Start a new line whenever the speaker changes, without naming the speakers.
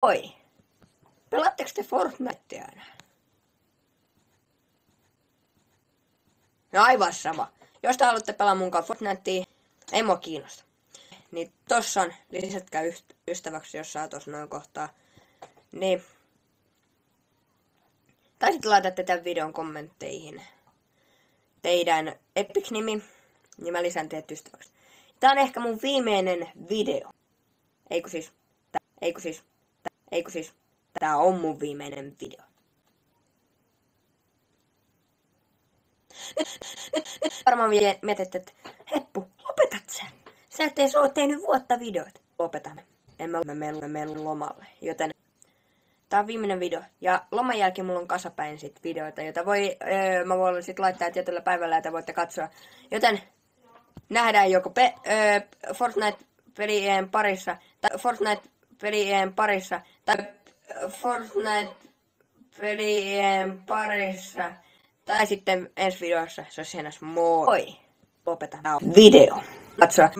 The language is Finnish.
Oi, pelaatteko te Fortnitea aina? No aivan sama. Jos te haluatte pelaa munkaan Fortnitea, ei mua kiinnosta. Niin tossa on, lisätkää ystäväksi, jos saa tossa noin kohtaa. Niin. Tai sit laitatte tämän videon kommentteihin teidän Epic-nimi, niin mä lisään teidät ystäväksi. Tää on ehkä mun viimeinen video. Eikö siis, tää on mun viimeinen video. Nyt varmaan mietit, että Heppu, lopetat sen. Sä et edes oo tehnyt vuotta videoita. Lopetan. En mä mene lomalle, joten tää on viimeinen video. Ja loman jälkeen mulla on kasapäin sit videoita, joita mä voin sit laittaa tietyllä päivällä, että voitte katsoa. Joten nähdään joko Fortnite-pelien parissa, tai Fortnite-pelien parissa, tai sitten ensi videossa, se olisi hienossa moi. Lopetan video. Katsoa.